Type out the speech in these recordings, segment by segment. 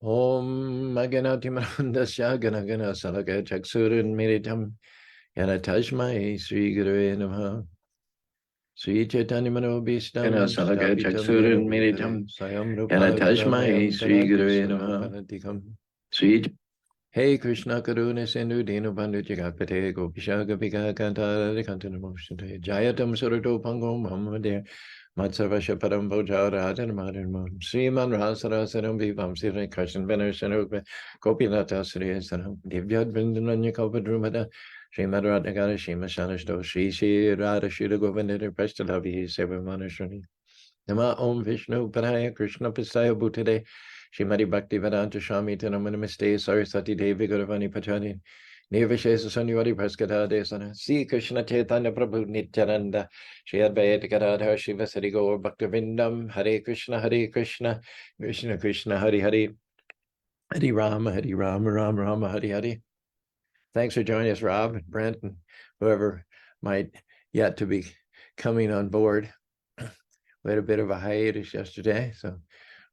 Om Maganatimanandasya Ganagana Salaka Chaksurin Miritam Yanatashmai Sri Guru Namaha Sri Chaitanya Gana Manobishtam Salaka Stapitam Yena Chaksurin Bhutale Miritam Sayam Rupa Yanatashmai Kadamayam Sri Guru Talakishna Namaha Panatikam. Sri Hey Krishna Karuna Sindhu Dinu Bandhu Jagapate Gopisha Gopika Kanta Kantanamoshante Jayatam Surato Pangom Mamadea Matsavasha Param Boja Radhan Madanam Sriman Rasarasaram Vivam Sri Krishna Venershanuk Gopinata Sri Saram Divyad Vindanya Kopadrumada Srimad Radhagara Shima Shanashto Sri Radha Shira Govindra Prestalavi Sevamanashani Nama Om Vishnu Padaya Krishna Pisaya Bhutade Shrimati Bhakti Vedanta Swami Namaste Saraswati Devi Gauravani Pachani Nirvishesa Sanyavadi Praskata Desana Sri Krishna Chaitanya Prabhu Nityananda Shri Advaita Gadadhar Shiva Sari Gaur Bhakta Vindam Hare Krishna Krishna Krishna Hare Hare Hare Rama Rama Hare Hare. Thanks for joining us, Rob and Brent and whoever might yet to be coming on board. We had a bit of a hiatus yesterday, so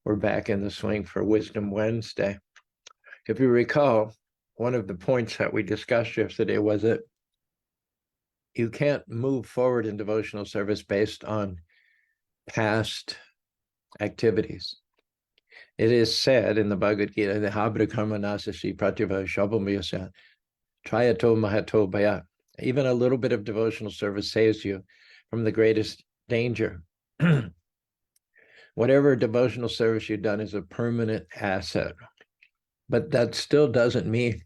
we're back in the swing for Wisdom Wednesday. If you recall, one of the points that we discussed yesterday was that you can't move forward in devotional service based on past activities. It is said in the Bhagavad Gita, the Habra Karma Nasasi Pratyava Shabhamyasa, Triato Mahato Bhaya. Even a little bit of devotional service saves you from the greatest danger. Whatever devotional service you've done is a permanent asset. But that still doesn't mean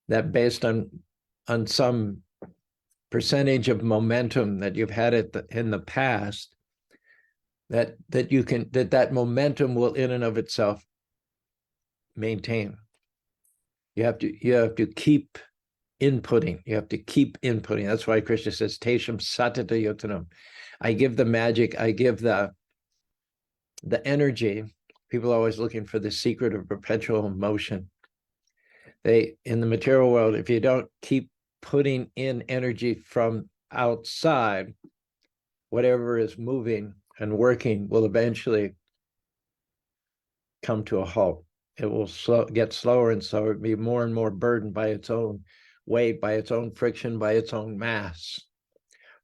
that based on some percentage of momentum that you've had in the past, that momentum will in and of itself maintain. You have to keep inputting. You have to keep inputting. That's why Krishna says, Tesham satata yotanam. I give the magic, I give the energy. People are always looking for the secret of perpetual motion. In the material world, if you don't keep putting in energy from outside, whatever is moving and working will eventually come to a halt. It will get slower and slower, be more and more burdened by its own weight, by its own friction, by its own mass.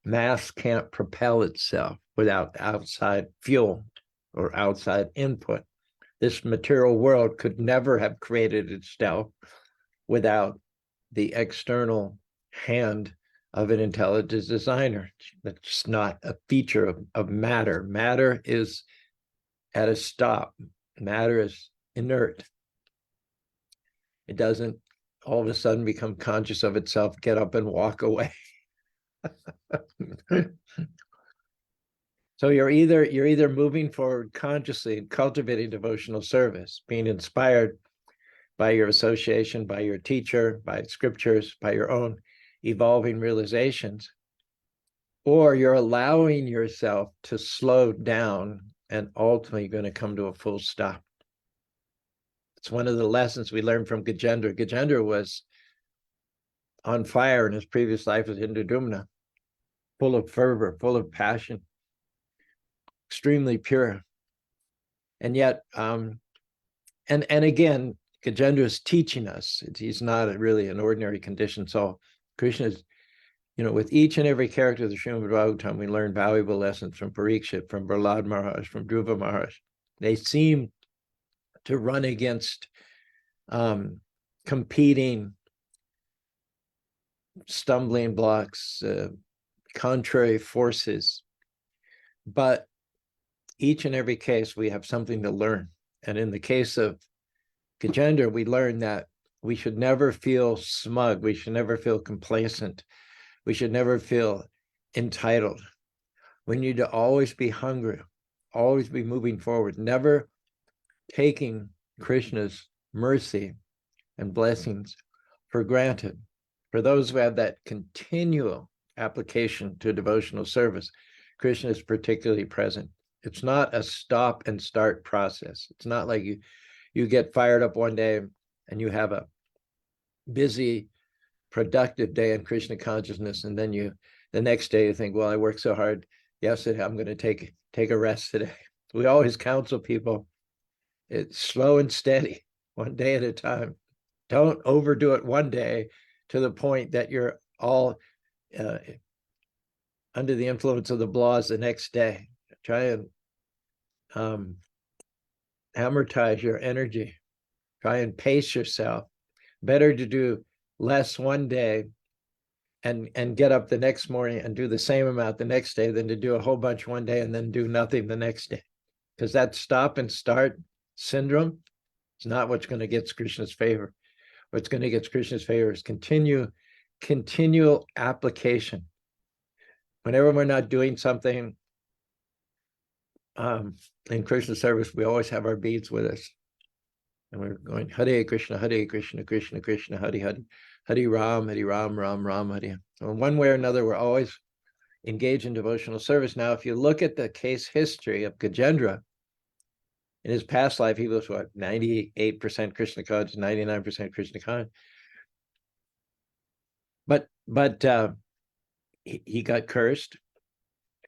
Mass can't propel itself without outside fuel or outside input. This material world could never have created itself without the external hand of an intelligent designer. That's not a feature of matter. Matter is at a stop. Matter is inert. It doesn't all of a sudden become conscious of itself, get up and walk away. So you're either moving forward consciously and cultivating devotional service, being inspired by your association, by your teacher, by scriptures, by your own evolving realizations, or you're allowing yourself to slow down and ultimately going to come to a full stop. It's one of the lessons we learned from Gajendra. Gajendra was on fire in his previous life as Indradumna, full of fervor, full of passion, extremely pure. And yet, and again, Gajendra is teaching us. He's not really an ordinary conditioned soul. Krishna is, with each and every character of the Srimad Bhagavatam, we learn valuable lessons from Parikshit, from Prahlad Maharaj, from Dhruva Maharaj. They seem to run against competing stumbling blocks, contrary forces. But each and every case, we have something to learn. And in the case of Gajendra, we learn that we should never feel smug. We should never feel complacent. We should never feel entitled. We need to always be hungry, always be moving forward, never taking Krishna's mercy and blessings for granted. For those who have that continual application to devotional service, Krishna is particularly present. It's not a stop and start process. It's not like you get fired up one day and you have a busy, productive day in Krishna consciousness, and then the next day you think, well, I worked so hard yesterday, I'm going to take a rest today. We always counsel people It's slow and steady, one day at a time. Don't overdo it one day to the point that you're all under the influence of the blahs the next day. Try and amortize your energy. Try and pace yourself. Better to do less one day and get up the next morning and do the same amount the next day than to do a whole bunch one day and then do nothing the next day. Because that stop and start syndrome is not what's going to get Krishna's favor. What's going to get Krishna's favor is continual application. Whenever we're not doing something in Krishna service, we always have our beads with us. And we're going Hare Krishna, Krishna Krishna, Hare Hare, Hare Ram, Ram Ram, Hare. So in one way or another, we're always engaged in devotional service. Now, if you look at the case history of Gajendra, in his past life, he was what, 98% Krishna conscious, 99% Krishna conscious. But he got cursed.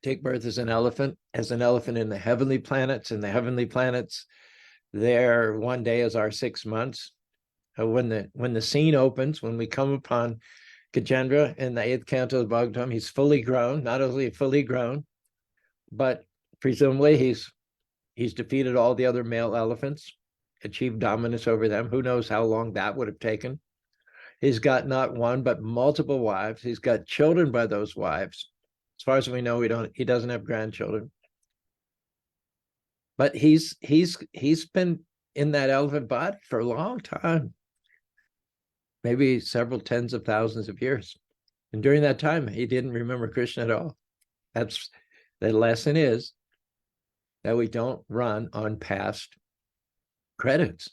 Take birth as an elephant in the heavenly planets. In the heavenly planets, there one day is our 6 months. When the scene opens, when we come upon Gajendra in the 8th canto of Bhagavatam, he's fully grown. Not only fully grown, but presumably he's defeated all the other male elephants, achieved dominance over them. Who knows how long that would have taken? He's got not one, but multiple wives. He's got children by those wives. As far as we know, he doesn't have grandchildren. But he's been in that elephant body for a long time, maybe several tens of thousands of years. And during that time, he didn't remember Krishna at all. That's the lesson, is that we don't run on past credits.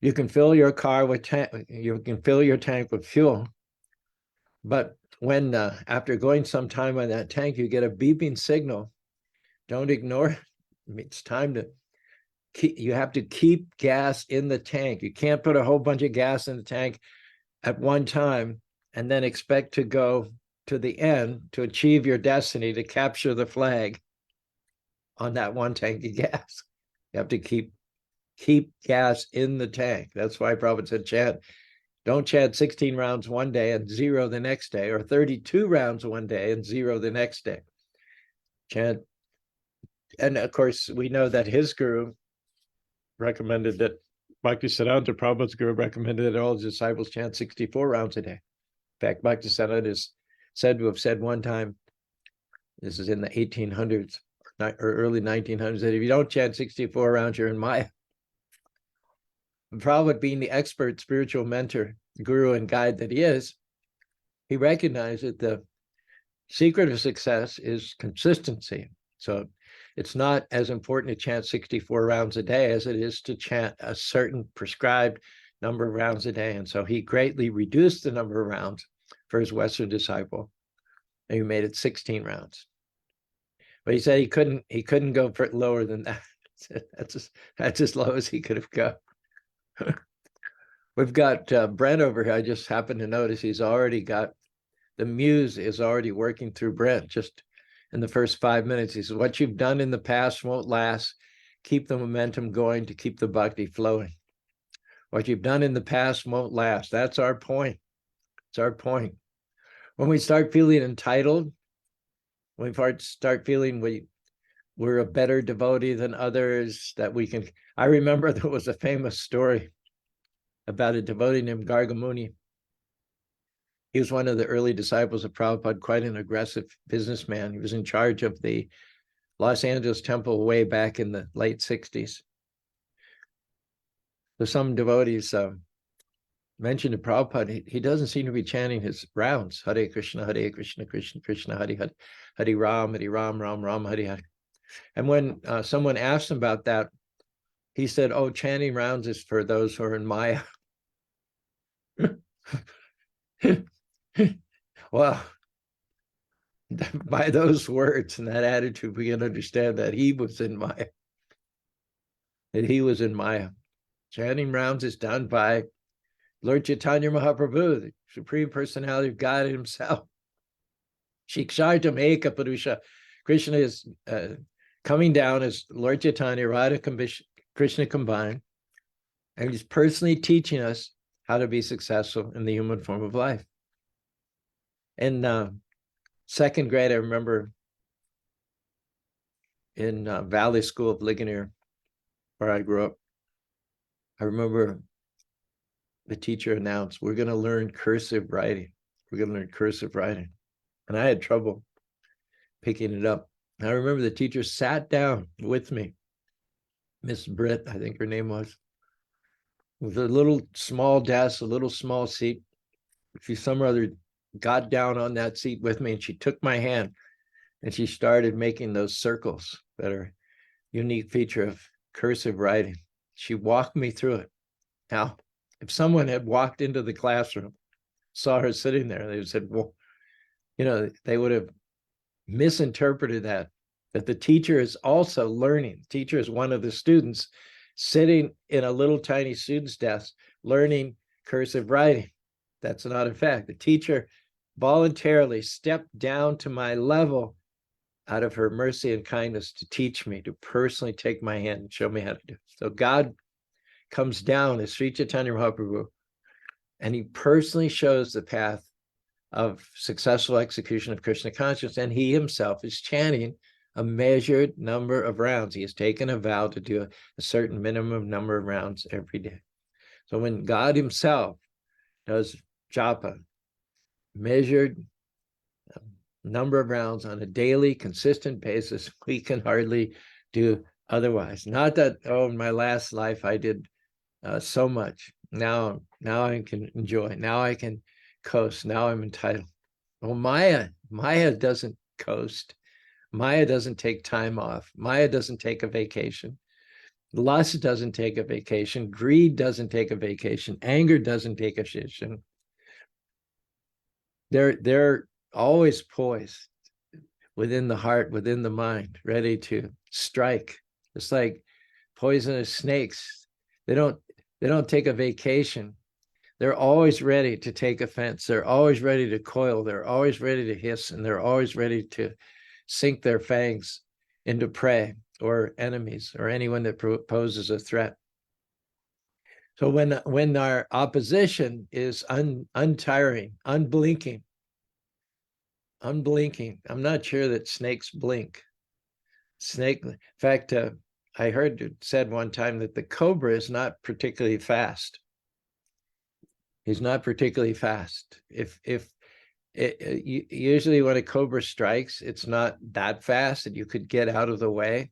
You can fill your car with you can fill your tank with fuel, but when after going some time on that tank, you get a beeping signal, don't ignore it. It's time to you have to keep gas in the tank. You can't put a whole bunch of gas in the tank at one time and then expect to go to the end to achieve your destiny, to capture the flag on that one tank of gas. You have to keep gas in the tank. That's why Prabhupada said, don't chant 16 rounds one day and 0 the next day, or 32 rounds one day and 0 the next day. Chant. And of course, we know that his guru recommended that, Bhaktisiddhanta Prabhupada's guru recommended that all his disciples chant 64 rounds a day. In fact, Bhaktisiddhanta is said to have said one time, this is in the 1800s or early 1900s, that if you don't chant 64 rounds, you're in Maya. Prabhupada, being the expert spiritual mentor, guru, and guide that he is, he recognized that the secret of success is consistency. So it's not as important to chant 64 rounds a day as it is to chant a certain prescribed number of rounds a day. And so he greatly reduced the number of rounds for his Western disciple, and he made it 16 rounds. But he said he couldn't go for lower than that. That's as low as he could have gone. We've got Brent over here. I just happened to notice he's already got, the muse is already working through Brent just in the first 5 minutes. He says, what you've done in the past won't last. Keep the momentum going to keep the bhakti flowing. What you've done in the past won't last. That's our point. It's our point. When we start feeling entitled, when we start feeling we're a better devotee than others, that we can. I remember there was a famous story about a devotee named Gargamuni. He was one of the early disciples of Prabhupada, quite an aggressive businessman. He was in charge of the Los Angeles temple way back in the late 60s. So some devotees mentioned to Prabhupada, he doesn't seem to be chanting his rounds. Hare Krishna, Krishna Krishna, Hare Hare, Hare Ram, Ram Ram, Hare Hare. And when someone asked him about that, he said, oh, chanting rounds is for those who are in Maya. Well, by those words and that attitude, we can understand that he was in Maya. That he was in Maya. Chanting rounds is done by Lord Chaitanya Mahaprabhu, the Supreme Personality of God himself. Shikshartam Eka Purusha. Krishna is coming down as Lord Chaitanya, Radha Krishna combined, and he's personally teaching us how to be successful in the human form of life. In second grade, I remember in Valley School of Ligonier, where I grew up, I remember the teacher announced, we're going to learn cursive writing. We're going to learn cursive writing. And I had trouble picking it up. And I remember the teacher sat down with me, Miss Britt, I think her name was, with a little small desk, a little small seat. She some or other got down on that seat with me, and she took my hand and she started making those circles that are a unique feature of cursive writing. She walked me through it. Now, if someone had walked into the classroom, saw her sitting there, they would have said, well, they would have misinterpreted that the teacher is also learning. The teacher is one of the students sitting in a little tiny student's desk learning cursive writing. That's not a fact. The teacher voluntarily stepped down to my level out of her mercy and kindness to teach me, to personally take my hand and show me how to do it. So God comes down as Sri Chaitanya Mahaprabhu, and he personally shows the path of successful execution of Krishna consciousness, and he himself is chanting a measured number of rounds. He has taken a vow to do a certain minimum number of rounds every day. So when God himself does japa, measured number of rounds on a daily, consistent basis, we can hardly do otherwise. Not that, in my last life I did so much. Now I can enjoy. Now I can coast. Now I'm entitled. Well, Maya doesn't coast. Maya doesn't take time off. Maya doesn't take a vacation. Lust doesn't take a vacation. Greed doesn't take a vacation. Anger doesn't take a vacation. They're always poised within the heart, within the mind, ready to strike. It's like poisonous snakes. They don't take a vacation. They're always ready to take offense. They're always ready to coil. They're always ready to hiss, and they're always ready to sink their fangs into prey or enemies or anyone that poses a threat. So when our opposition is untiring, unblinking, I'm not sure that snakes blink. In fact, I heard it said one time that the cobra is not particularly fast. He's not particularly fast. Usually when a cobra strikes, it's not that fast that you could get out of the way.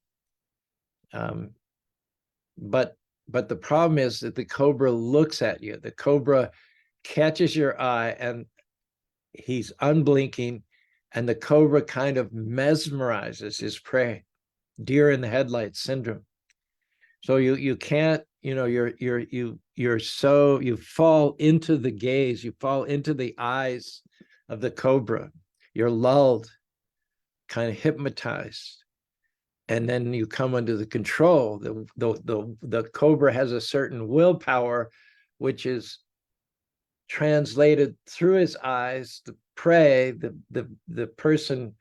But the problem is that the cobra looks at you. The cobra catches your eye, and he's unblinking, and the cobra kind of mesmerizes his prey. Deer in the headlights syndrome. So you can't, you fall into the gaze, you fall into the eyes of the cobra. You're lulled, kind of hypnotized, and then you come under the control. The cobra has a certain willpower, which is translated through his eyes. The prey, the person,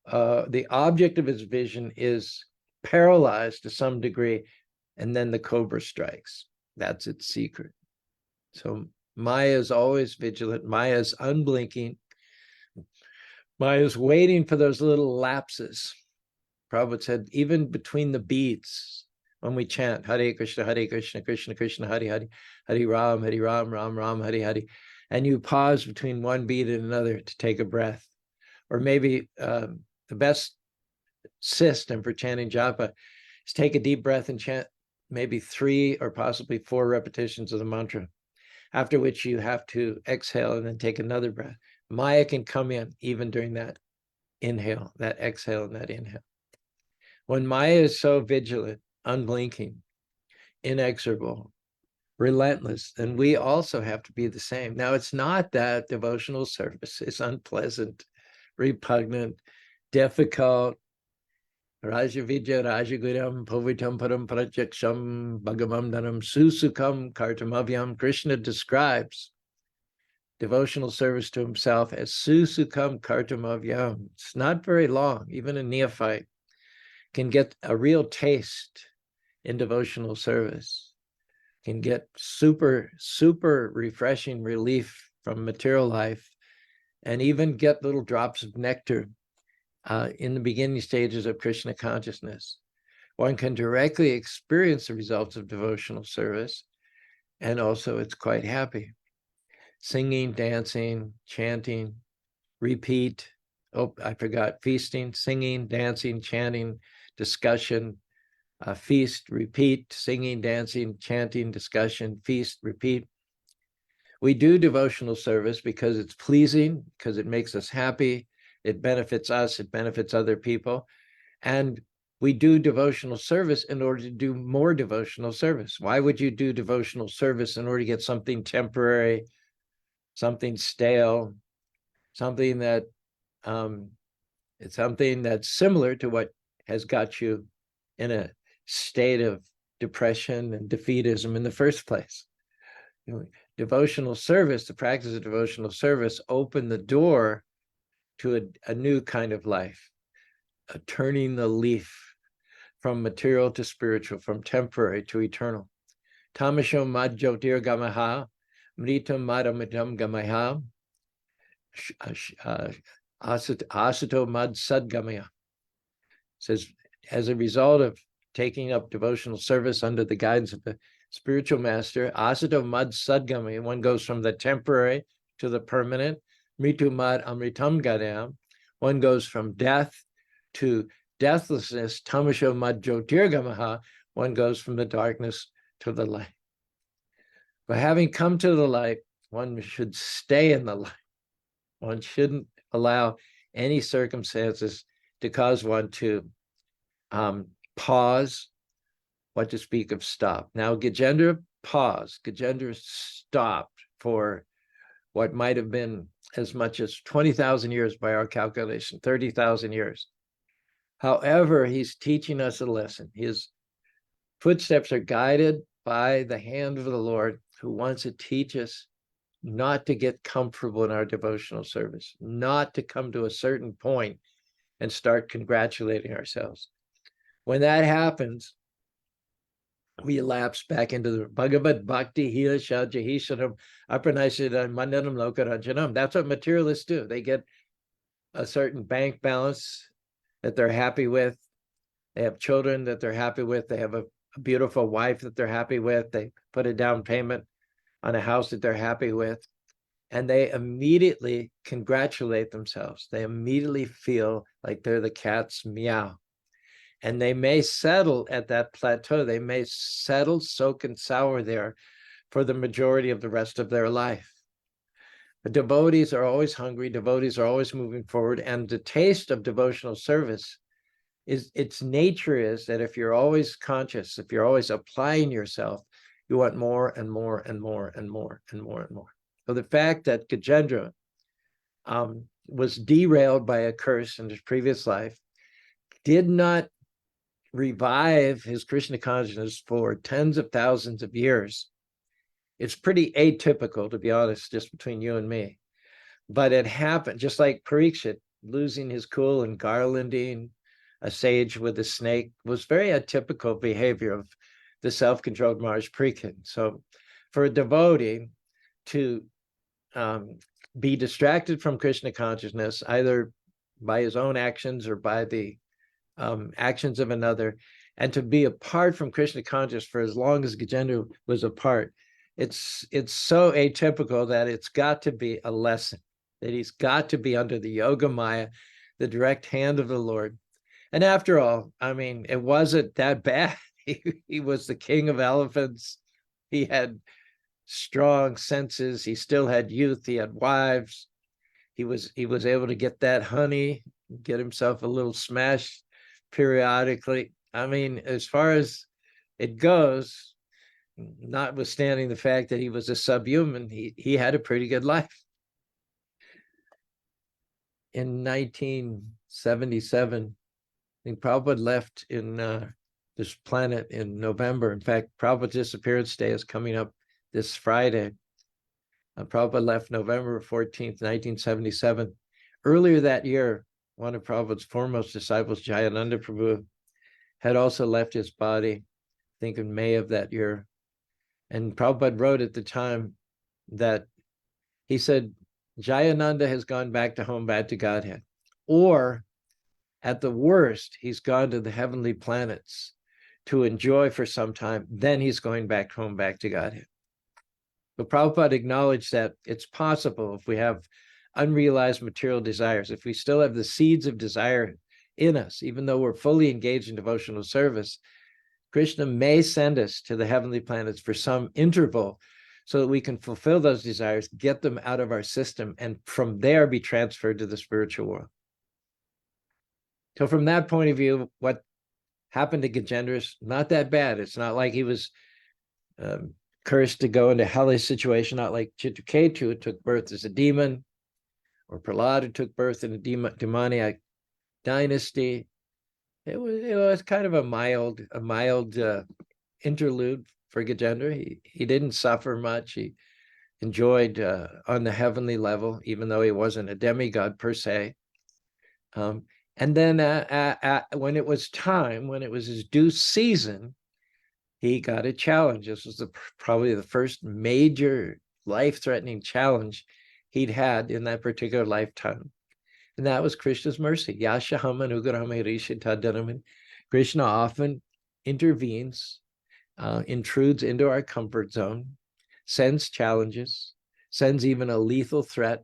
the object of his vision is paralyzed to some degree, and then the cobra strikes. That's its secret. So Maya is always vigilant. Maya is unblinking. Maya is waiting for those little lapses. Prabhupada said, even between the beats, when we chant Hare Krishna, Krishna Krishna, Hare Hare, Hare Ram, Ram Ram, Hare Hare, and you pause between one beat and another to take a breath. Or maybe the best system for chanting japa is take a deep breath and chant maybe 3 or possibly 4 repetitions of the mantra, after which you have to exhale and then take another breath. Maya can come in even during that inhale, that exhale, and that inhale. When Maya is so vigilant, unblinking, inexorable, relentless, then we also have to be the same. Now, it's not that devotional service is unpleasant, repugnant, difficult. Raja Vidya Rajaguram Pavitam Param Prajaksham Bhagavam Dhanam Susukam Kartamavyam. Krishna describes devotional service to himself as Susukam Kartamavyam. It's not very long. Even a neophyte can get a real taste in devotional service, can get super, super refreshing relief from material life, and even get little drops of nectar in the beginning stages of Krishna consciousness. One can directly experience the results of devotional service, and also it's quite happy. Singing, dancing, chanting, repeat. Oh, I forgot, feasting, singing, dancing, chanting, discussion, feast, repeat, singing, dancing, chanting, discussion, feast, repeat. We do devotional service because it's pleasing, because it makes us happy, it benefits us, it benefits other people. And we do devotional service in order to do more devotional service. Why would you do devotional service in order to get something temporary, something stale, something that it's something that's similar to what has got you in a state of depression and defeatism in the first place? Devotional service, the practice of devotional service, opened the door to a new kind of life, turning the leaf from material to spiritual, from temporary to eternal. Tamasho mad jyotir gamaha, mritam madamitam gamaha, asato mad sadgamaya. Says, as a result of taking up devotional service under the guidance of the spiritual master, asato mad sadgamaya, one goes from the temporary to the permanent. Mritu mad amritam gadam, one goes from death to deathlessness. Tamasho mad jyotirgamaha, one goes from the darkness to the light. But having come to the light, one should stay in the light. One shouldn't allow any circumstances to cause one to pause, what to speak of stop. Now, Gajendra paused. Gajendra stopped for what might have been as much as 20,000 years by our calculation, 30,000 years. However, he's teaching us a lesson. His footsteps are guided by the hand of the Lord, who wants to teach us not to get comfortable in our devotional service, not to come to a certain point and start congratulating ourselves. When that happens, we lapse back into the Bhagavad Bhakti Hila Shajahisharam Aparnaishidan Mandanam Lokaranjanam. That's what materialists do. They get a certain bank balance that they're happy with. They have children that they're happy with. They have a beautiful wife that they're happy with. They put a down payment on a house that they're happy with. And they immediately congratulate themselves. They immediately feel like they're the cat's meow. And they may settle at that plateau. They may settle, soak, and sour there for the majority of the rest of their life. But devotees are always hungry. Devotees are always moving forward. And the taste of devotional service is, its nature is that if you're always conscious, if you're always applying yourself, you want more and more and more and more and more and more. So the fact that Gajendra was derailed by a curse in his previous life did not revive his Krishna consciousness for tens of thousands of years. It's pretty atypical, to be honest, just between you and me. But it happened, just like Parikshit losing his cool and garlanding a sage with a snake was very atypical behavior of the self-controlled Maharaj Parikshit. So for a devotee to be distracted from Krishna consciousness, either by his own actions or by the actions of another, and to be apart from Krishna consciousness for as long as Gajendra was apart, it's so atypical that it's got to be a lesson, that he's got to be under the Yoga Maya, the direct hand of the Lord. And after all, I mean, it wasn't that bad. He was the king of elephants. He had strong senses. He still had youth. He had wives. He was able to get that honey, get himself a little smash periodically. I mean, as far as it goes, notwithstanding the fact that he was a subhuman, he had a pretty good life. In 1977, I think Prabhupada left in this planet in November. In fact, Prabhupada's disappearance day is coming up this Friday. Prabhupada left November 14th, 1977. Earlier that year, one of Prabhupada's foremost disciples, Jayananda Prabhu, had also left his body think in May of that year. And Prabhupada wrote at the time that he said, Jayananda has gone back to home, back to Godhead. Or at the worst, he's gone to the heavenly planets to enjoy for some time. Then he's going back home, back to Godhead. But Prabhupada acknowledged that it's possible if we have unrealized material desires, if we still have the seeds of desire in us, even though we're fully engaged in devotional service, Krishna may send us to the heavenly planets for some interval so that we can fulfill those desires, get them out of our system, and from there be transferred to the spiritual world. So from that point of view, what happened to Gajendra is not that bad. It's not like he was cursed to go into hellish situation, not like Chitraketu, who took birth as a demon, or Prahlad, who took birth in a demoniac dynasty. It was kind of a mild interlude for Gajendra. He didn't suffer much. He enjoyed on the heavenly level, even though he wasn't a demigod per se. And then when it was time, when it was his due season, he got a challenge. This was probably the first major life-threatening challenge he'd had in that particular lifetime. And that was Krishna's mercy. Yashaham anugraham rishitadhanam. Krishna often intervenes, intrudes into our comfort zone, sends challenges, sends even a lethal threat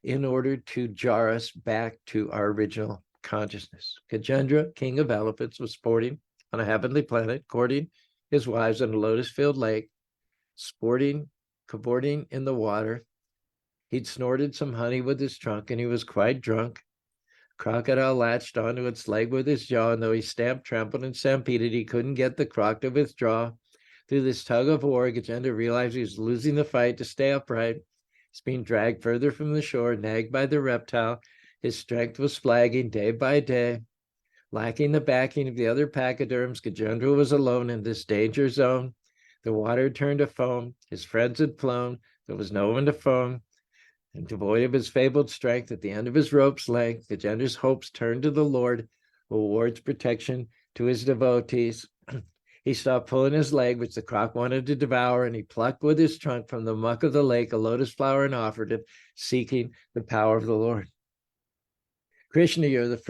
in order to jar us back to our original consciousness. Gajendra, king of elephants, was sporting on a heavenly planet, courting his wives on a lotus-filled lake, cavorting in the water. He'd snorted some honey with his trunk, and he was quite drunk. Crocodile latched onto its leg with his jaw, and though he stamped, trampled, and stampeded, he couldn't get the croc to withdraw. Through this tug of war, Gajendra realized he was losing the fight to stay upright. He's being dragged further from the shore, nagged by the reptile. His strength was flagging day by day. Lacking the backing of the other pachyderms, Gajendra was alone in this danger zone. The water had turned to foam. His friends had flown. There was no one to phone. And devoid of his fabled strength, at the end of his rope's length, Gajendra's hopes turned to the Lord, who awards protection to his devotees. He stopped pulling his leg, which the croc wanted to devour, and he plucked with his trunk from the muck of the lake a lotus flower and offered it, seeking the power of the Lord. Krishna, you're the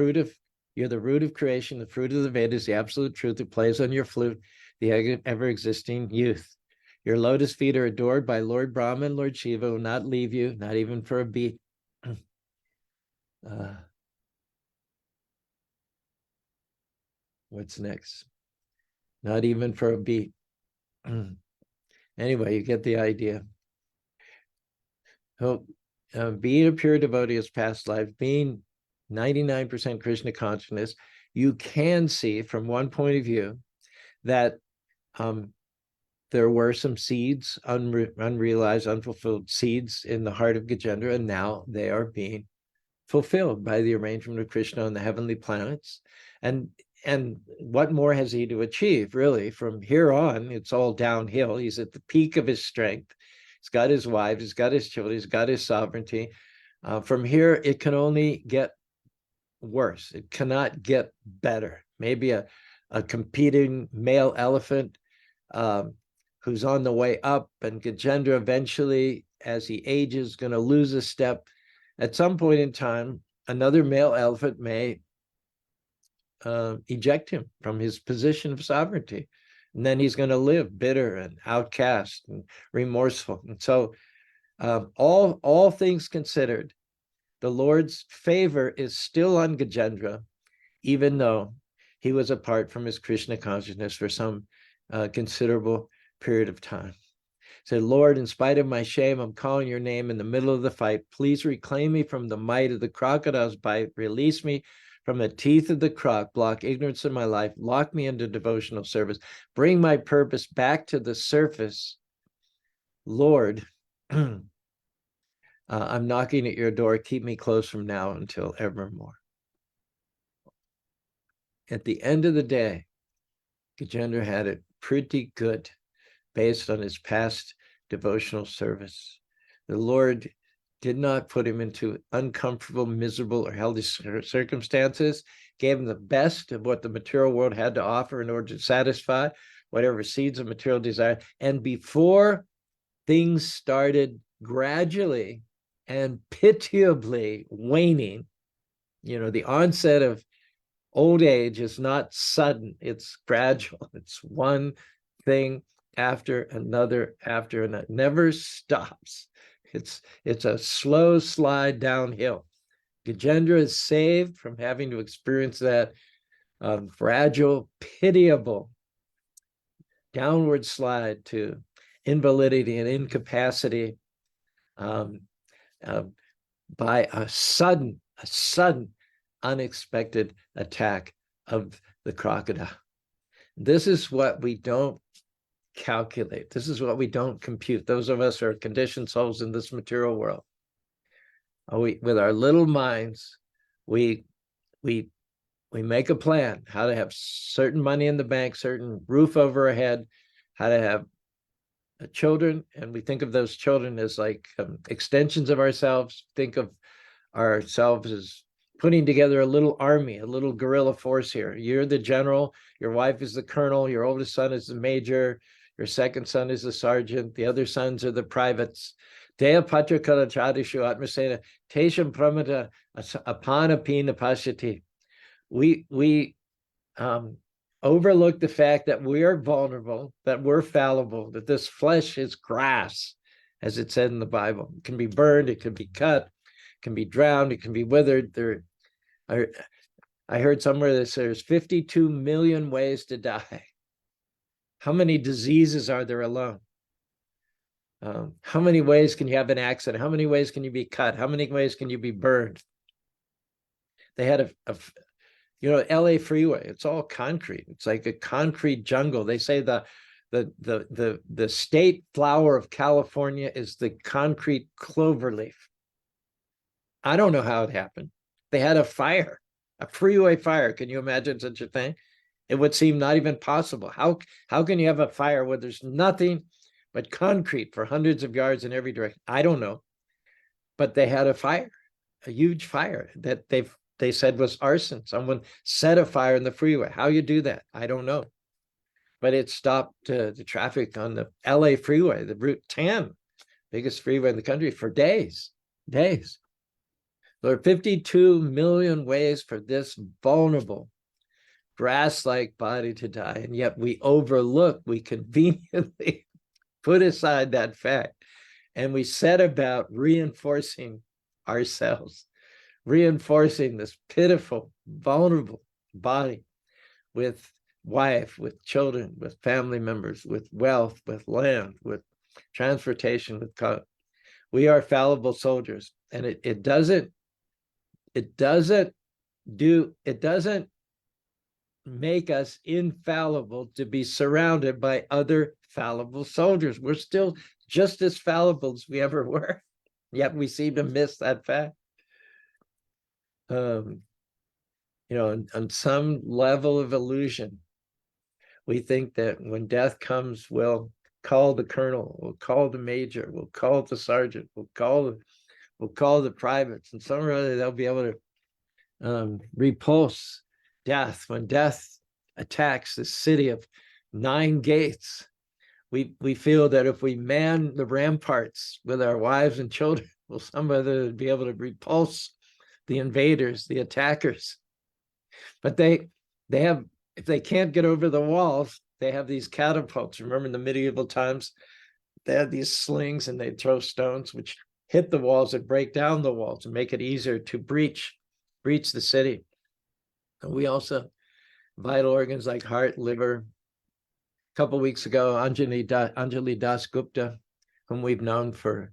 root of creation, the fruit of the Vedas, the absolute truth that plays on your flute, the ever-existing youth. Your lotus feet are adored by Lord Brahma and Lord Shiva, who will not leave you, not even for a beat. What's next? Not even for a beat. Anyway, you get the idea. So, being a pure devotee is past life, being 99% Krishna consciousness, you can see from one point of view that there were some seeds, unrealized, unfulfilled seeds in the heart of Gajendra, and now they are being fulfilled by the arrangement of Krishna on the heavenly planets. And what more has he to achieve, really? From here on, it's all downhill. He's at the peak of his strength. He's got his wives, he's got his children, he's got his sovereignty. From here, it can only get worse. It cannot get better. Maybe a competing male elephant who's on the way up, and Gajendra eventually, as he ages, is going to lose a step. At some point in time, another male elephant may eject him from his position of sovereignty. And then he's going to live bitter and outcast and remorseful. And so all things considered, the Lord's favor is still on Gajendra, even though he was apart from his Krishna consciousness for some considerable period of time. Said, Lord, in spite of my shame, I'm calling your name in the middle of the fight. Please reclaim me from the might of the crocodile's bite. Release me from the teeth of the croc. Block ignorance in my life. Lock me into devotional service. Bring my purpose back to the surface. Lord, I'm knocking at your door. Keep me close from now until evermore. At the end of the day, Gajendra had it pretty good based on his past devotional service. The Lord did not put him into uncomfortable, miserable, or hellish circumstances, gave him the best of what the material world had to offer in order to satisfy whatever seeds of material desire. And before things started gradually and pitiably waning, the onset of old age is not sudden, it's gradual. It's one thing after another, never stops. It's a slow slide downhill. Gajendra is saved from having to experience that fragile, pitiable downward slide to invalidity and incapacity by a sudden, unexpected attack of the crocodile. This is what we don't calculate. This is what we don't compute. Those of us who are conditioned souls in this material world, with our little minds, we make a plan how to have certain money in the bank, certain roof over our head, how to have children, and we think of those children as like extensions of ourselves. Think of ourselves as putting together a little army, a little guerrilla force here. You're the general, your wife is the colonel, your oldest son is the major, your second son is the sergeant, the other sons are the privates. Dea patra kala chadishu atmasena tesham pramata apana pina pashati. We overlook the fact that we are vulnerable, that we're fallible, that this flesh is grass, as it said in the Bible. It can be burned, it can be cut, it can be drowned, it can be withered. I heard somewhere that there's 52 million ways to die. How many diseases are there alone? How many ways can you have an accident? How many ways can you be cut? How many ways can you be burned? They had LA freeway, it's all concrete. It's like a concrete jungle. They say the state flower of California is the concrete cloverleaf. I don't know how it happened. They had a fire, a freeway fire. Can you imagine such a thing? It would seem not even possible. How can you have a fire where there's nothing but concrete for hundreds of yards in every direction? I don't know. But they had a fire, a huge fire that they said was arson. Someone set a fire in the freeway. How you do that? I don't know. But it stopped the traffic on the LA freeway, the Route 10, biggest freeway in the country, for days. There are 52 million ways for this vulnerable, grass-like body to die. And yet we conveniently put aside that fact. And we set about reinforcing ourselves, reinforcing this pitiful, vulnerable body with wife, with children, with family members, with wealth, with land, with transportation, with we are fallible soldiers. And it doesn't make us infallible to be surrounded by other fallible soldiers. We're still just as fallible as we ever were, yet we seem to miss that fact. On some level of illusion, we think that when death comes, we'll call the colonel, we'll call the major, we'll call the sergeant, we'll call the privates, and somehow or other they'll be able to repulse death. When death attacks the city of 9 gates, we feel that if we man the ramparts with our wives and children, we'll somehow be able to repulse the invaders, the attackers. But they have, if they can't get over the walls, they have these catapults. Remember in the medieval times, they had these slings and they'd throw stones which hit the walls and break down the walls and make it easier to breach the city. And we also, vital organs like heart, liver. A couple of weeks ago, Anjali Das Gupta, whom we've known for, in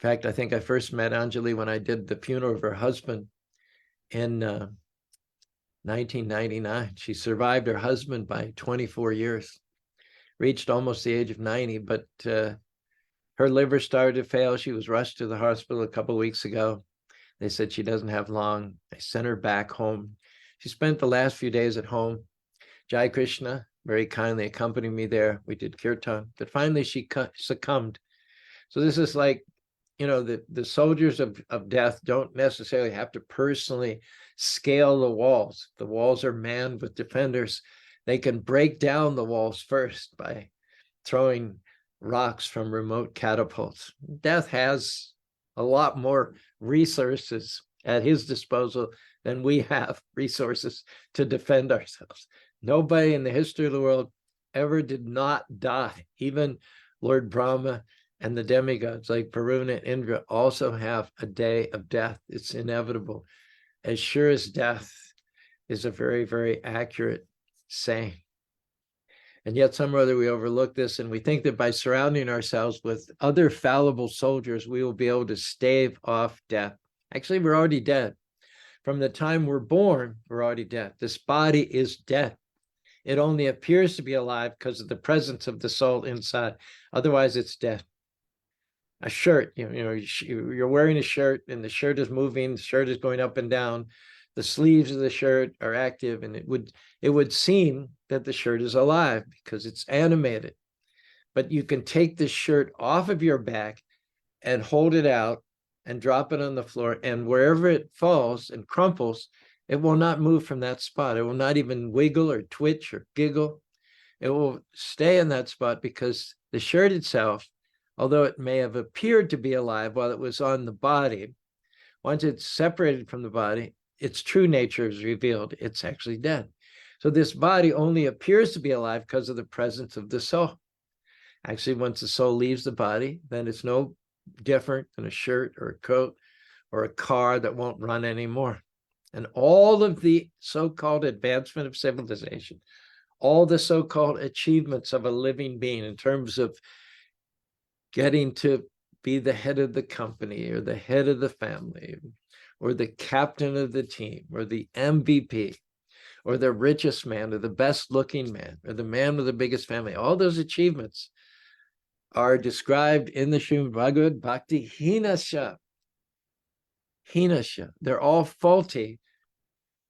fact, I think I first met Anjali when I did the funeral of her husband in 1999. She survived her husband by 24 years, reached almost the age of 90, but her liver started to fail. She was rushed to the hospital a couple of weeks ago. They said she doesn't have long. They sent her back home. She spent the last few days at home. Jai Krishna very kindly accompanied me there. We did kirtan, but finally she succumbed. So this is like, the soldiers of death don't necessarily have to personally scale the walls. The walls are manned with defenders. They can break down the walls first by throwing rocks from remote catapults. Death has a lot more resources at his disposal than we have resources to defend ourselves. Nobody in the history of the world ever did not die. Even Lord Brahma and the demigods like Varuna and Indra also have a day of death. It's inevitable. As sure as death is a very, very accurate saying. And yet some or other we overlook this, and we think that by surrounding ourselves with other fallible soldiers, we will be able to stave off death. Actually, we're already dead. From the time we're born, we're already dead. This body is dead. It only appears to be alive because of the presence of the soul inside. Otherwise, it's dead. A shirt, you're wearing a shirt and the shirt is moving, the shirt is going up and down. The sleeves of the shirt are active, and it would seem that the shirt is alive because it's animated. But you can take the shirt off of your back and hold it out and drop it on the floor, and wherever it falls and crumples, it will not move from that spot. It will not even wiggle or twitch or giggle. It will stay in that spot because the shirt itself, although it may have appeared to be alive while it was on the body, once it's separated from the body, its true nature is revealed. It's actually dead. So this body only appears to be alive because of the presence of the soul. Actually, once the soul leaves the body, then it's no different than a shirt or a coat or a car that won't run anymore. And all of the so-called advancement of civilization, all the so-called achievements of a living being in terms of getting to be the head of the company or the head of the family or the captain of the team or the MVP or the richest man or the best looking man or the man with the biggest family, all those achievements are described in the Srimad Bhagavad Bhakti Hinasya. Hinasya. They're all faulty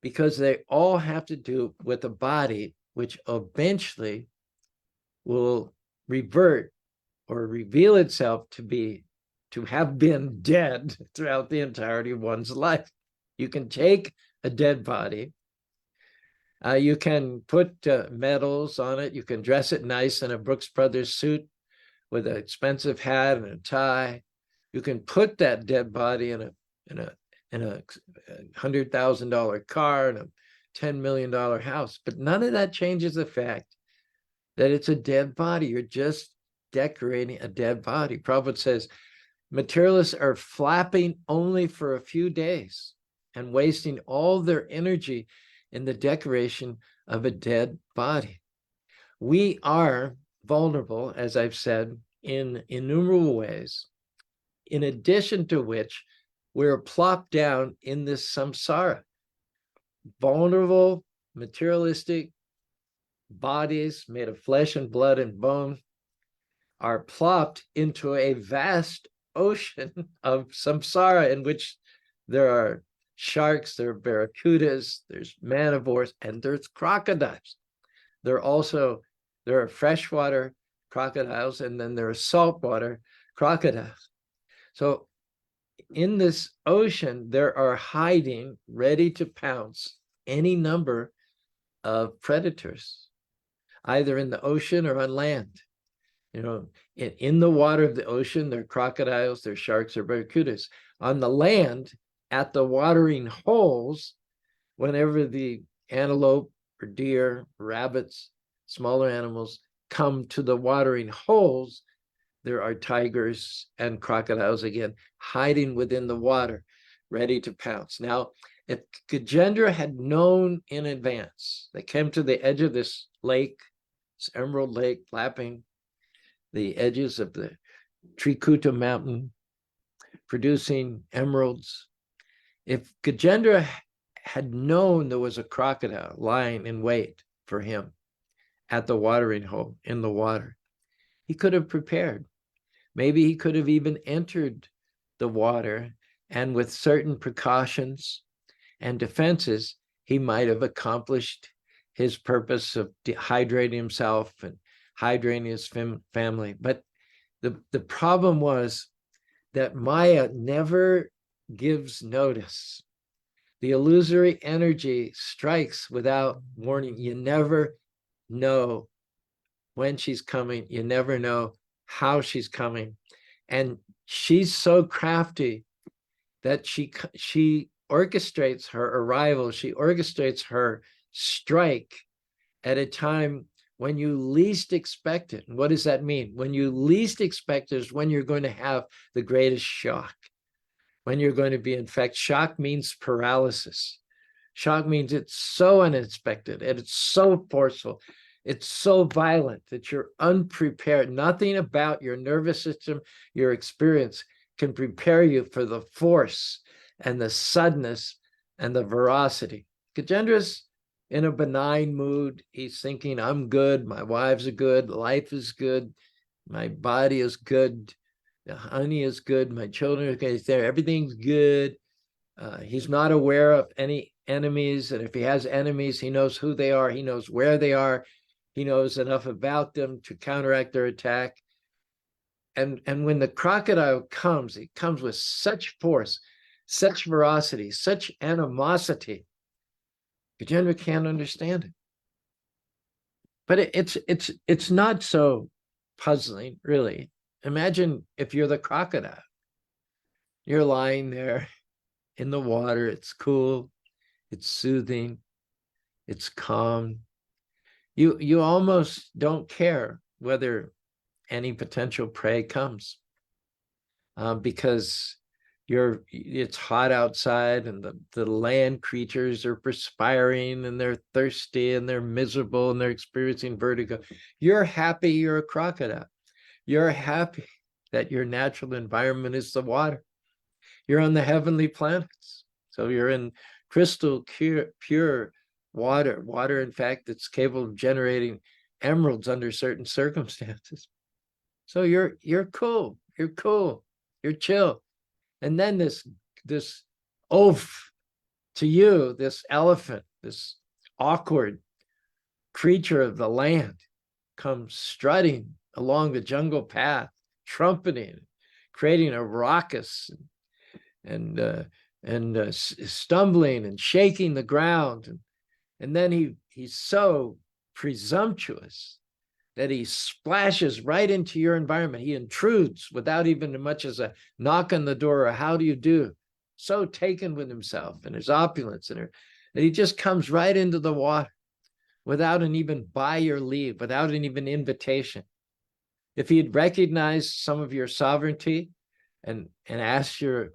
because they all have to do with a body which eventually will revert or reveal itself to have been dead throughout the entirety of one's life. You can take a dead body, you can put medals on it, you can dress it nice in a Brooks Brothers suit with an expensive hat and a tie. You can put that dead body in a $100,000 car and a $10 million house, but none of that changes the fact that it's a dead body. You're just decorating a dead body. Prabhupada says materialists are flapping only for a few days and wasting all their energy in the decoration of a dead body. We are vulnerable, as I've said, in innumerable ways, in addition to which we're plopped down in this samsara. Vulnerable, materialistic bodies made of flesh and blood and bone are plopped into a vast ocean of samsara in which there are sharks, there are barracudas, there's man-of-wars, and there's crocodiles. There are freshwater crocodiles, and then there are saltwater crocodiles. So in this ocean, there are hiding, ready to pounce any number of predators, either in the ocean or on land. In the water of the ocean, there are crocodiles, there are sharks, there are barracudas. On the land, at the watering holes, whenever the antelope or deer, rabbits, smaller animals come to the watering holes, there are tigers and crocodiles again, hiding within the water, ready to pounce. Now, if Gajendra had known in advance, they came to the edge of this lake, this emerald lake, lapping the edges of the Trikuta mountain, producing emeralds. If Gajendra had known there was a crocodile lying in wait for him at the watering hole in the water, he could have prepared. Maybe he could have even entered the water, and with certain precautions and defenses, he might have accomplished his purpose of hydrating himself and hydrating his family. But the problem was that Maya never gives notice. The illusory energy strikes without warning. You never know when she's coming. You never know how she's coming. And she's so crafty that she orchestrates her arrival. She orchestrates her strike at a time when you least expect it. And what does that mean? When you least expect it is when you're going to have the greatest shock, when you're going to be in fact, shock means paralysis. Shock means it's so unexpected and it's so forceful. It's so violent that you're unprepared. Nothing about your nervous system, your experience can prepare you for the force and the suddenness and the veracity. Gajendra's in a benign mood. He's thinking, I'm good. My wives are good. Life is good. My body is good. The honey is good. My children are good. Everything's good. He's not aware of any enemies. And if he has enemies, he knows who they are. He knows where they are. He knows enough about them to counteract their attack. And when the crocodile comes, it comes with such force, such ferocity, such animosity. Gajendra can't understand it. But it's not so puzzling, really. Imagine if you're the crocodile. You're lying there in the water. It's cool. It's soothing. It's calm. You almost don't care whether any potential prey comes because it's hot outside and the land creatures are perspiring and they're thirsty and they're miserable and they're experiencing vertigo. You're happy you're a crocodile. You're happy that your natural environment is the water. You're on the heavenly planets. So you're in crystal pure water, in fact, that's capable of generating emeralds under certain circumstances. So you're cool, you're chill. And then this oaf to you, this elephant, this awkward creature of the land comes strutting along the jungle path, trumpeting, creating a ruckus and stumbling and shaking the ground. And then he's so presumptuous that he splashes right into your environment. He intrudes without even as much as a knock on the door or how do you do? So taken with himself and his opulence that he just comes right into the water without an even by your leave, without an even invitation. If he had recognized some of your sovereignty and asked your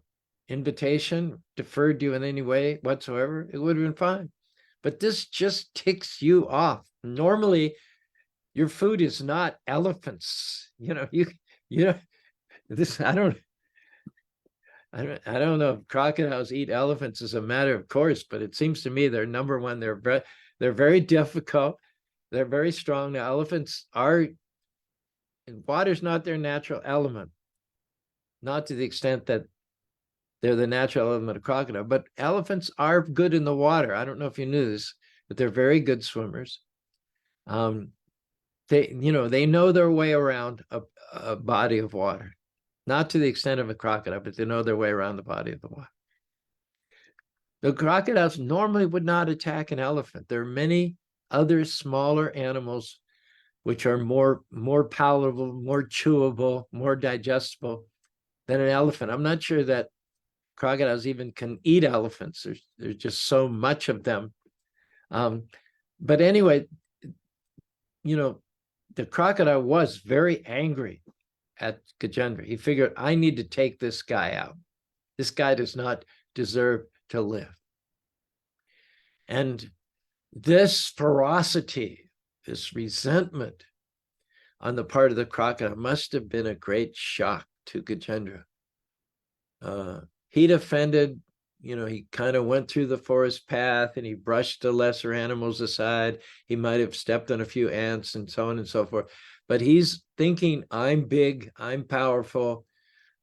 invitation, deferred you in any way whatsoever, it would have been fine. But this just ticks you off. Normally, your food is not elephants. This I don't know if crocodiles eat elephants as a matter of course, but it seems to me they're number one. They're very difficult. They're very strong. Now, elephants are, water's not their natural element, not to the extent that they're the natural element of crocodile, but elephants are good in the water. I don't know if you knew this, but they're very good swimmers. They know their way around a body of water, not to the extent of a crocodile, but they know their way around the body of the water. The crocodiles normally would not attack an elephant. There are many other smaller animals which are more palatable, more chewable, more digestible than an elephant. I'm not sure that crocodiles even can eat elephants. There's just so much of them. But anyway, the crocodile was very angry at Gajendra. He figured, I need to take this guy out. This guy does not deserve to live. And this ferocity, this resentment on the part of the crocodile must have been a great shock to Gajendra. He'd offended, he kind of went through the forest path and he brushed the lesser animals aside. He might have stepped on a few ants and so on and so forth. But he's thinking, I'm big, I'm powerful,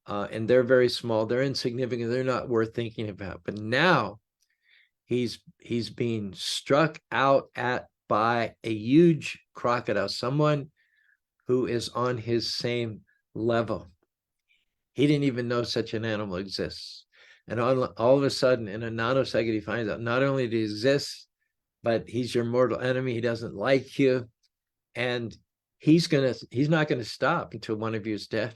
and they're very small. They're insignificant. They're not worth thinking about. But now he's being struck out at by a huge crocodile, someone who is on his same level. He didn't even know such an animal exists. And all of a sudden, in a nanosecond, he finds out not only does he exist, but he's your mortal enemy. He doesn't like you. and he's not gonna stop until one of you is dead.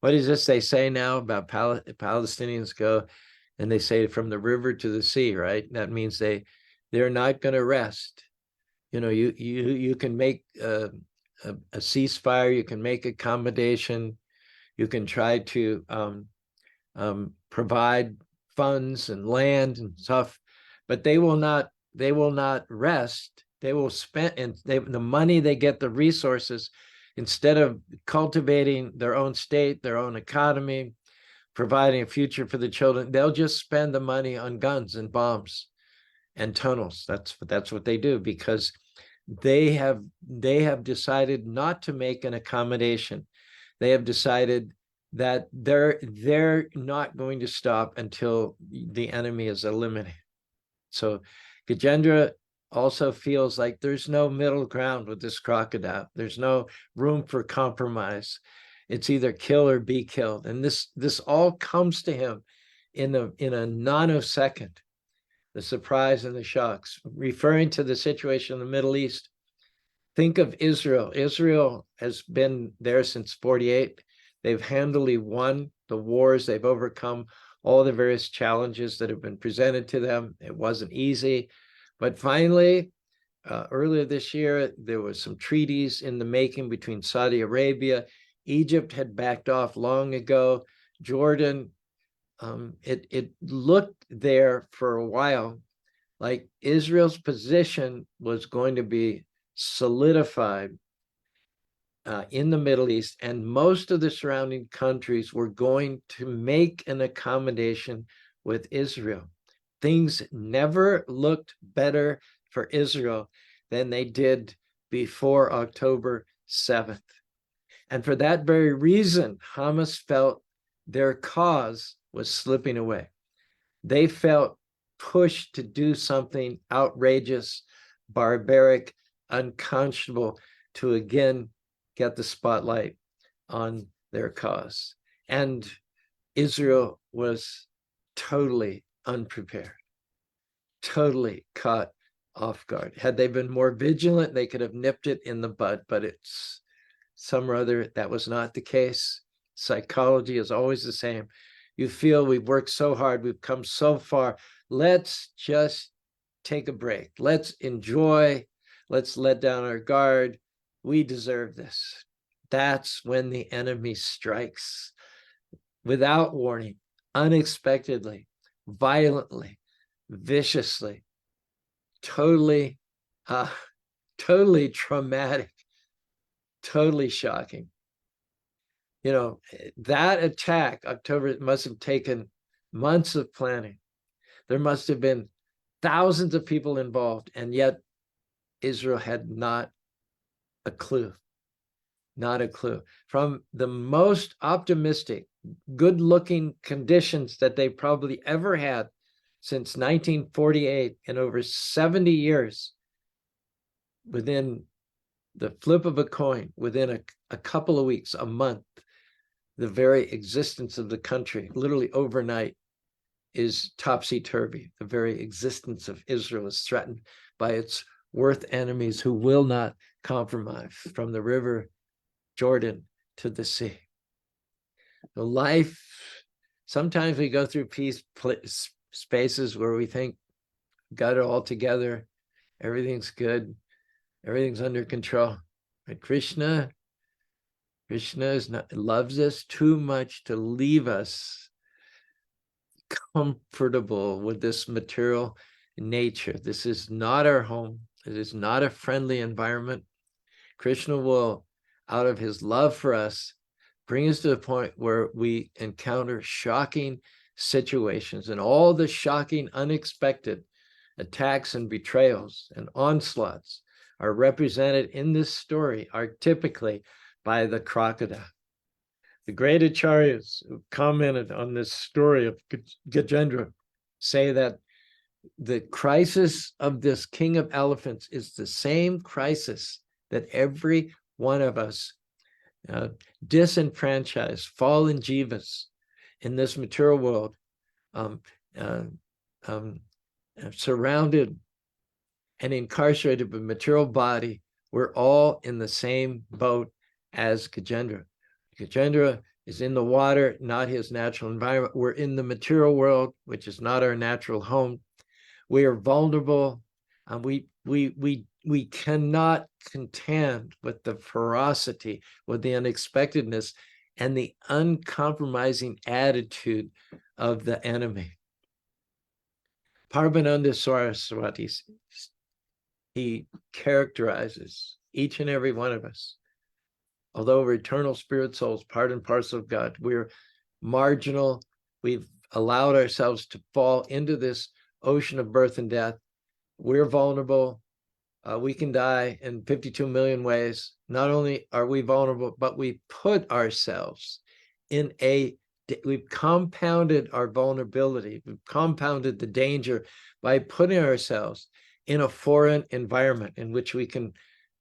What is this they say now about Palestinians go and they say from the river to the sea, right? That means they're not going to rest. You know, you can make a ceasefire, you can make accommodation, you can try to provide funds and land and stuff, but they will not rest. They will spend, and the money they get, the resources, instead of cultivating their own state, their own economy, providing a future for the children, they'll just spend the money on guns and bombs and tunnels. That's what they do, because they have decided not to make an accommodation. They have decided that they're not going to stop until the enemy is eliminated. So Gajendra also feels like there's no middle ground with this crocodile. There's no room for compromise. It's either kill or be killed. And this all comes to him in a nanosecond, the surprise and the shocks. Referring to the situation in the Middle East, think of Israel. Israel has been there since 48. They've handily won the wars. They've overcome all the various challenges that have been presented to them. It wasn't easy. But finally, earlier this year, there was some treaties in the making between Saudi Arabia. Egypt had backed off long ago. Jordan, it looked there for a while like Israel's position was going to be solidified in the Middle East, and most of the surrounding countries were going to make an accommodation with Israel. Things never looked better for Israel than they did before October 7th. And for that very reason, Hamas felt their cause was slipping away. They felt pushed to do something outrageous, barbaric, unconscionable, to again get the spotlight on their cause. And Israel was totally unprepared, totally caught off guard. Had they been more vigilant, they could have nipped it in the bud, but it's some or other, that was not the case. Psychology is always the same. You feel we've worked so hard, we've come so far. Let's just take a break. Let's enjoy. Let's let down our guard. We deserve this. That's when the enemy strikes without warning, unexpectedly, violently, viciously, totally traumatic, totally shocking. You know, that attack, October, must have taken months of planning. There must have been thousands of people involved, and yet Israel had not a clue, not a clue. From the most optimistic, good-looking conditions that they probably ever had since 1948, in over 70 years, within the flip of a coin, within a couple of weeks, a month, the very existence of the country, literally overnight, is topsy-turvy. The very existence of Israel is threatened by its worst enemies who will not compromise, from the river Jordan to the sea. The life, sometimes we go through peace spaces where we think, got it all together, everything's good, everything's under control. But Krishna loves us too much to leave us comfortable with this material nature. This is not our home. It is not a friendly environment. Krishna will, out of his love for us, bring us to the point where we encounter shocking situations, and all the shocking, unexpected attacks and betrayals and onslaughts are represented in this story archetypically by the crocodile. The great acharyas who commented on this story of Gajendra say that the crisis of this king of elephants is the same crisis that every one of us, disenfranchised, fallen jivas in this material world, surrounded and incarcerated with material body, We're all in the same boat as Gajendra. Gajendra is in the water, not his natural environment. We're in the material world, which is not our natural home. We are vulnerable. We cannot contend with the ferocity, with the unexpectedness, and the uncompromising attitude of the enemy. Prabodananda Saraswati, he characterizes each and every one of us. Although we're eternal spirit souls, part and parcel of God, we're marginal. We've allowed ourselves to fall into this ocean of birth and death. We're vulnerable. We can die in 52 million ways. Not only are we vulnerable, but we put ourselves in we've compounded our vulnerability. We've compounded the danger by putting ourselves in a foreign environment in which we can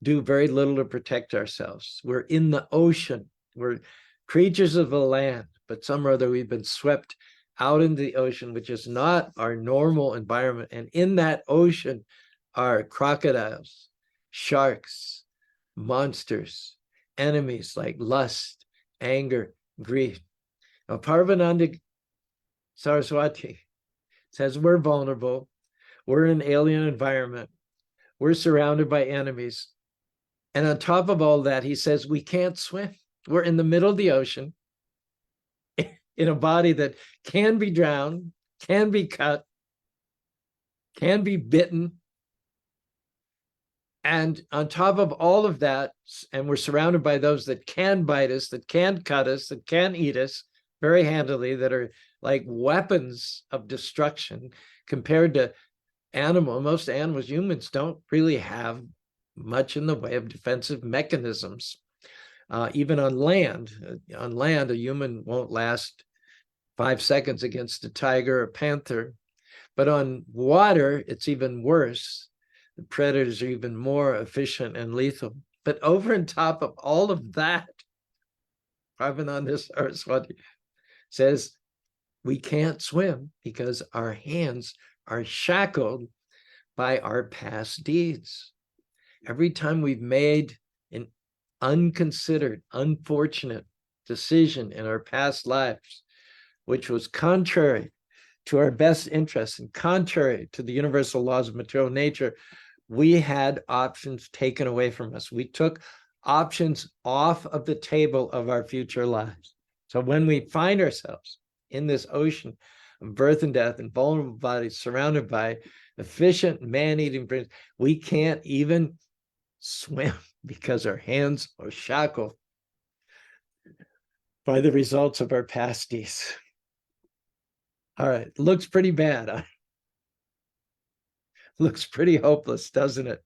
do very little to protect ourselves. We're in the ocean. We're creatures of the land, but some or other we've been swept out into the ocean, which is not our normal environment. And in that ocean are crocodiles, sharks, monsters, enemies like lust, anger, greed. Now, Prabodananda Saraswati says we're vulnerable. We're in an alien environment. We're surrounded by enemies. And on top of all that, he says we can't swim. We're in the middle of the ocean in a body that can be drowned, can be cut, can be bitten. And on top of all of that, and we're surrounded by those that can bite us, that can cut us, that can eat us very handily, that are like weapons of destruction compared to most animals. Humans don't really have much in the way of defensive mechanisms. Even on land, a human won't last 5 seconds against a tiger or panther. But on water, it's even worse. The predators are even more efficient and lethal. But over and top of all of that, Prabodananda Saraswati says we can't swim because our hands are shackled by our past deeds. Every time we've made an unconsidered, unfortunate decision in our past lives, which was contrary to our best interests and contrary to the universal laws of material nature, we had options taken away from us. We took options off of the table of our future lives. So when we find ourselves in this ocean of birth and death and vulnerable bodies surrounded by efficient man-eating brains, we can't even swim because our hands are shackled by the results of our past deeds. All right, looks pretty bad. Huh? Looks pretty hopeless, doesn't it?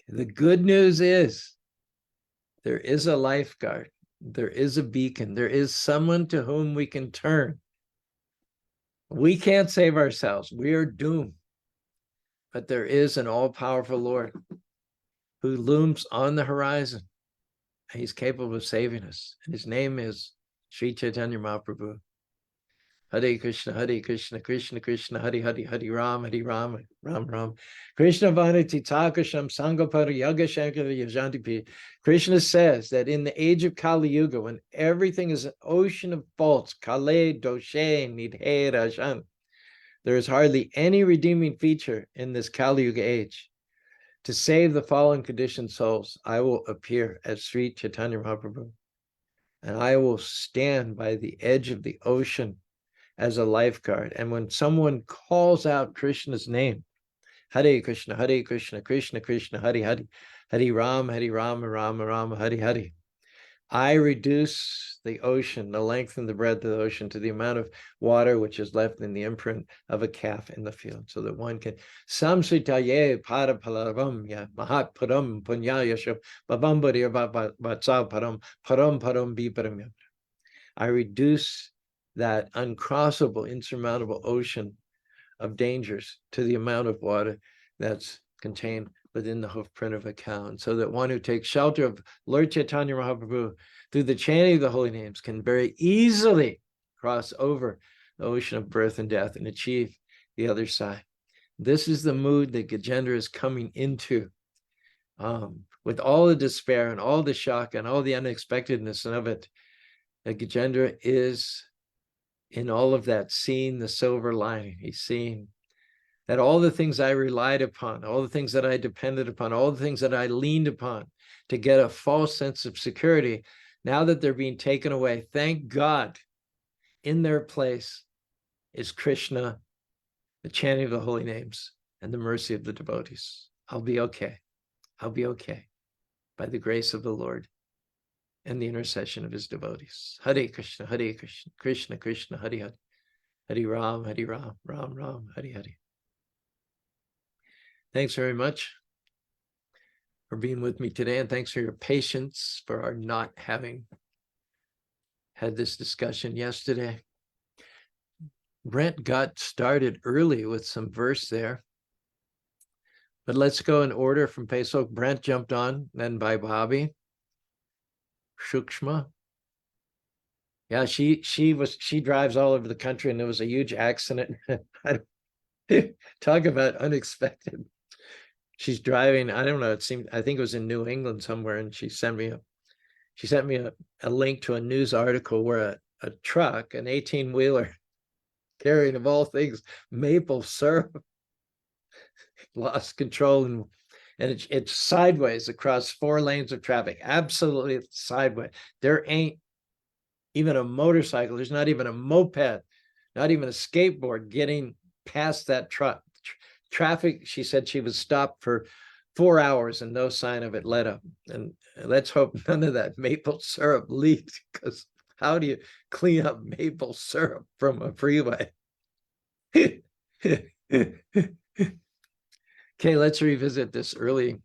The good news is there is a lifeguard. There is a beacon. There is someone to whom we can turn. We can't save ourselves. We are doomed. But there is an all-powerful Lord who looms on the horizon. He's capable of saving us. And his name is Sri Chaitanya Mahaprabhu. Hare Krishna, Krishna Krishna, Hare Hare, Hare Ram, Ram Ram. Krishna Vanati Takasham Sangapara Yaga Shankara Yajantipi. Krishna says that in the age of Kali Yuga, when everything is an ocean of faults, Kale, Doshe, Nidhe, Rajan, there is hardly any redeeming feature in this Kali Yuga age. To save the fallen conditioned souls, I will appear as Sri Chaitanya Mahaprabhu, and I will stand by the edge of the ocean as a lifeguard. And when someone calls out Krishna's name, Hare Krishna, Krishna Krishna, Hare Hare, Hare Ram, Ram, Hare Hare, I reduce the ocean, the length and the breadth of the ocean, to the amount of water which is left in the imprint of a calf in the field, so that one can samsritaye para palaram ya mahat param punyayasha babambari vatsa param biparam. I reduce that uncrossable, insurmountable ocean of dangers to the amount of water that's contained within the hoof print of a cow. And so that one who takes shelter of Lord Chaitanya Mahaprabhu through the chanting of the holy names can very easily cross over the ocean of birth and death and achieve the other side. This is the mood that Gajendra is coming into with all the despair and all the shock and all the unexpectedness of it, that Gajendra is in all of that seeing the silver lining. He's seeing that all the things I relied upon, all the things that I depended upon, all the things that I leaned upon to get a false sense of security, now that they're being taken away, thank God, in their place is Krishna, the chanting of the holy names, and the mercy of the devotees. I'll be okay. I'll be okay by the grace of the Lord and the intercession of his devotees. Hare Krishna, Krishna Krishna, Hare Hare, Hare Ram, Ram Ram, Hare Hare. Thanks very much for being with me today, and thanks for your patience for our not having had this discussion yesterday. Brent got started early with some verse there, but let's go in order from Pesach. Brent jumped on, then by Bobby. Shukshma. Yeah, she drives all over the country, and there was a huge accident. Talk about unexpected. She's driving, I don't know, I think it was in New England somewhere, and she sent me a link to a news article where a truck, an 18-wheeler, carrying, of all things, maple syrup, lost control, and it's sideways across 4 lanes of traffic, absolutely sideways. There ain't even a motorcycle, there's not even a moped, not even a skateboard getting past that truck. Traffic, she said she was stopped for 4 hours and no sign of it let up. And let's hope none of that maple syrup leaked, because how do you clean up maple syrup from a freeway? Okay, let's revisit this early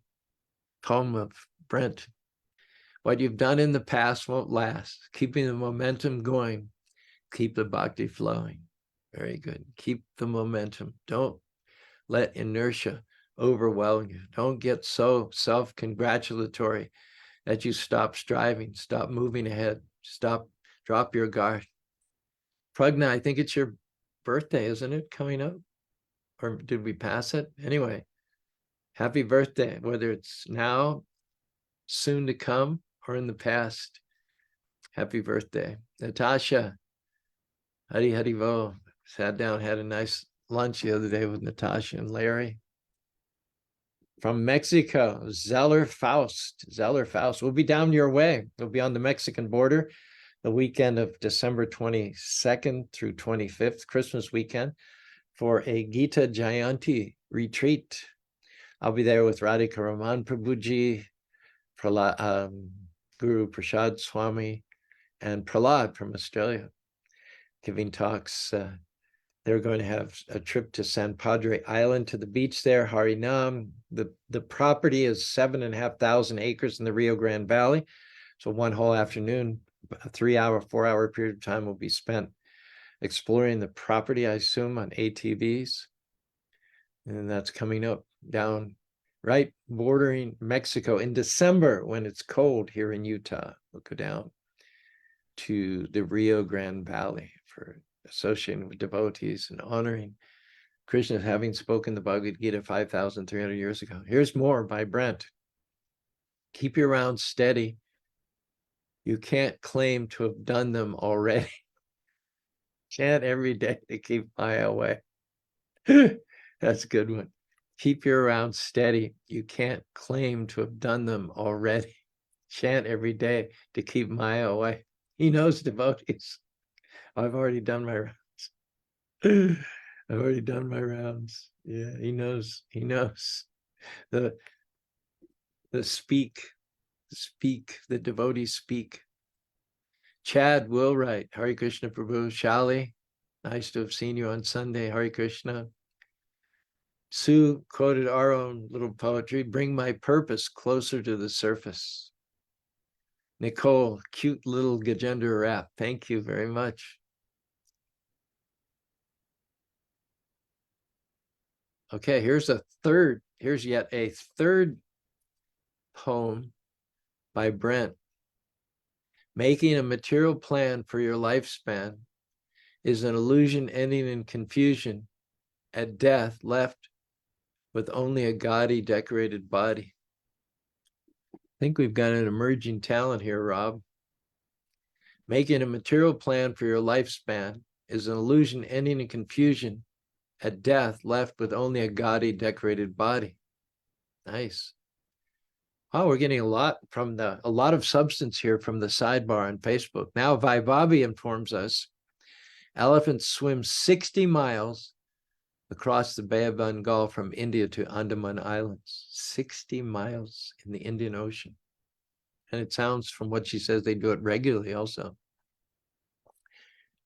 poem of Brent. What you've done in the past won't last. Keeping the momentum going. Keep the bhakti flowing. Very good. Keep the momentum. Don't let inertia overwhelm you. Don't get so self-congratulatory that you stop striving, stop moving ahead, drop your guard. Pragna, I think it's your birthday, isn't it, coming up? Or did we pass it? Anyway, happy birthday, whether it's now, soon to come, or in the past. Happy birthday. Natasha, Hari Hari Vo. Sat down, had a nice lunch the other day with Natasha and Larry. From Mexico, Zeller Faust. We'll be down your way. We'll be on the Mexican border the weekend of December 22nd through 25th, Christmas weekend, for a Gita Jayanti retreat. I'll be there with Radhika Raman Prabhuji, Guru Prasad Swami, and Prahlad from Australia, giving talks. They're going to have a trip to San Padre Island, to the beach there, Harinam. The property is 7,500 acres in the Rio Grande Valley. So one whole afternoon, a 3-hour, 4-hour period of time will be spent exploring the property, I assume, on ATVs. And that's coming up down right bordering Mexico in December, when it's cold here in Utah. We'll go down to the Rio Grande Valley for associating with devotees and honoring Krishna, having spoken the Bhagavad Gita 5,300 years ago. Here's more by Brent. Keep your rounds steady. You can't claim to have done them already. Chant every day to keep Maya away. That's a good one. Keep your rounds steady. You can't claim to have done them already. Chant every day to keep Maya away. He knows devotees. I've already done my rounds. I've already done my rounds. Yeah, he knows. He knows. The devotees speak. Chad will write. Hare Krishna Prabhu. Shali, nice to have seen you on Sunday. Hare Krishna. Sue quoted our own little poetry. Bring my purpose closer to the surface. Nicole, cute little Gajendra rap. Thank you very much. Okay, here's yet a third poem by Brent. Making a material plan for your lifespan is an illusion ending in confusion. At death, left with only a gaudy decorated body. think we've got an emerging talent here, Rob. Making a material plan for your lifespan is an illusion ending in confusion at death, left with only a gaudy decorated body. Nice. Oh, we're getting a lot of substance here from the sidebar on Facebook. Now Vaibhavi informs us elephants swim 60 miles across the Bay of Bengal from India to Andaman Islands. 60 miles in the Indian Ocean. And it sounds from what she says, they do it regularly also.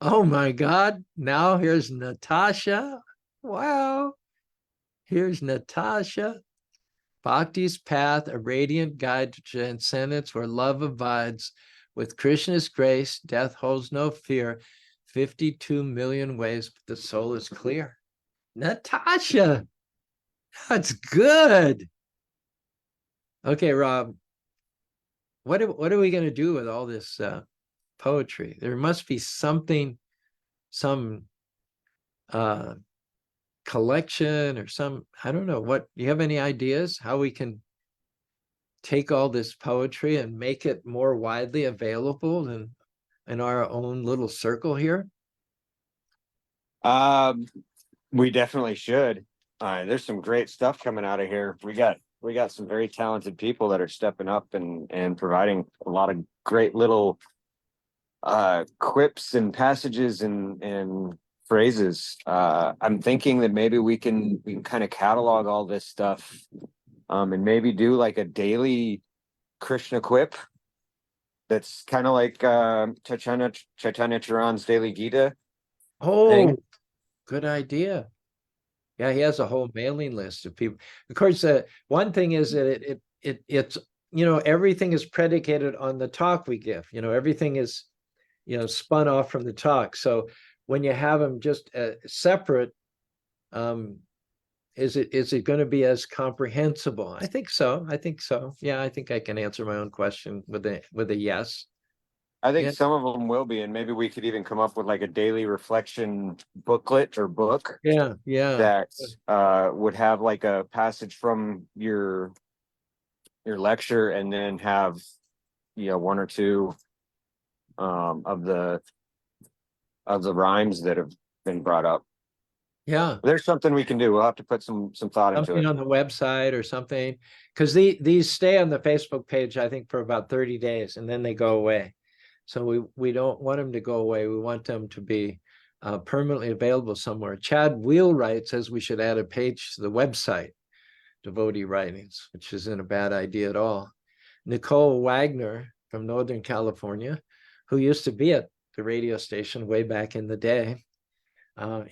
Oh my God. Now here's Natasha. Wow. Here's Natasha. Bhakti's path, a radiant guide to transcendence where love abides. With Krishna's grace, death holds no fear. 52 million ways, but the soul is clear. Natasha, that's good. Okay, Rob, what are we going to do with all this poetry? There must be something, some collection or some, I don't know, what, do you have any ideas how we can take all this poetry and make it more widely available in our own little circle here? We definitely should. There's some great stuff coming out of here. We got some very talented people that are stepping up and providing a lot of great little quips and passages and phrases. I'm thinking that maybe we can kind of catalog all this stuff, and maybe do like a daily Krishna quip that's kind of like Chaitanya Charan's daily Gita thing. Oh, good idea. Yeah, he has a whole mailing list of people. Of course, one thing is that it's, everything is predicated on the talk we give. Everything is, spun off from the talk. So when you have them just separate, is it going to be as comprehensible? I think so. Yeah, I think I can answer my own question with a yes. I think Yeah. some of them will be, and maybe we could even come up with like a daily reflection booklet or book Yeah. that would have like a passage from your lecture, and then have one or two of the rhymes that have been brought up. Yeah. There's something we can do. We'll have to put some thought into Something it. on the website or something, because these stay on the Facebook page, I think, for about 30 days, and then they go away. So we don't want them to go away. We want them to be permanently available somewhere. Chad Wheelwright says we should add a page to the website, Devotee Writings, which isn't a bad idea at all. Nicole Wagner from Northern California, who used to be at the radio station way back in the day,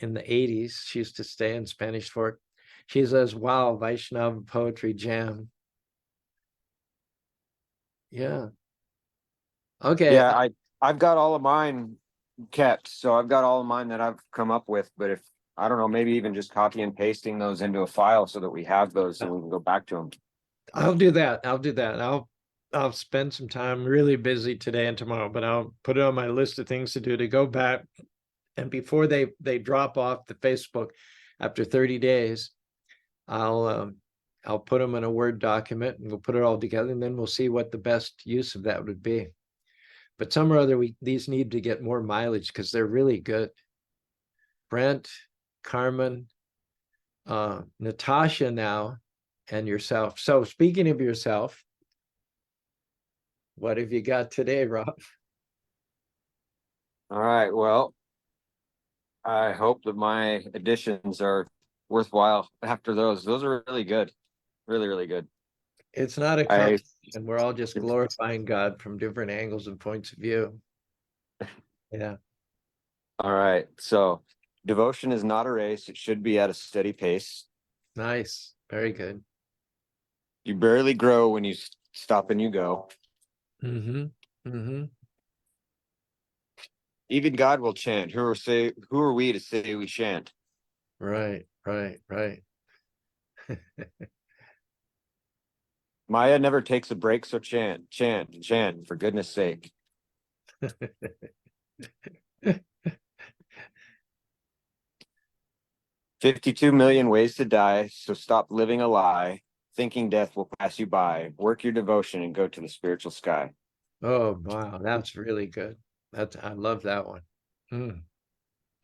in the 80s, she used to stay in Spanish Fork. She says, wow, Vaishnava poetry jam. Yeah. Okay. Yeah, I've got all of mine kept, so I've got all of mine that I've come up with. But if I don't know, maybe even just copy and pasting those into a file so that we have those and we can go back to them. I'll do that. I'll spend some time, really busy today and tomorrow, but I'll put it on my list of things to do to go back. And before they drop off the Facebook after 30 days, I'll put them in a Word document and we'll put it all together, and then we'll see what the best use of that would be. But some or other, these need to get more mileage because they're really good. Brent, Carmen, Natasha now, and yourself. So speaking of yourself, what have you got today, Rob? All right. Well, I hope that my additions are worthwhile after those. Those are really good. Really, really good. It's not a competition. We're all just glorifying God from different angles and points of view. Yeah. All right. So devotion is not a race. It should be at a steady pace. Nice. Very good. You barely grow when you stop and you go. Mm-hmm. Mm-hmm. Even God will chant. Who are we to say we shan't? Right. Maya never takes a break, so chant, for goodness sake. 52 million ways to die, so stop living a lie. thinking death will pass you by. Work your devotion and go to the spiritual sky. Oh, wow. That's really good. I love that one. Mm,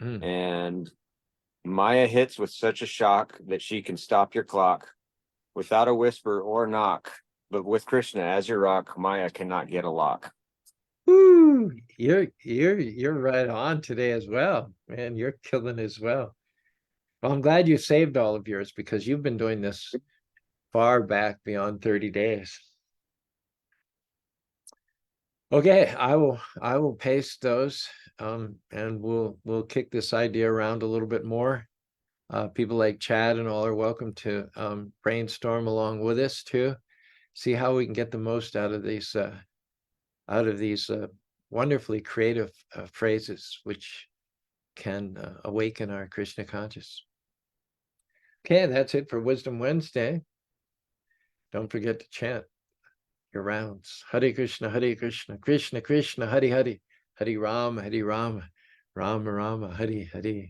mm. And Maya hits with such a shock that she can stop your clock without a whisper or knock. But with Krishna as your rock, Maya cannot get a lock. Woo! You're right on today as well, man. You're killing as well. Well, I'm glad you saved all of yours because you've been doing this far back beyond 30 days. Okay, I will paste those, and we'll kick this idea around a little bit more. People like Chad and all are welcome to brainstorm along with us too. See how we can get the most out of these wonderfully creative phrases, which can awaken our Krishna conscious. Okay, that's it for Wisdom Wednesday. Don't forget to chant your rounds. Hare Krishna, Krishna Krishna, Hare Hare, Hare Rama, Rama Rama, Hare Hare.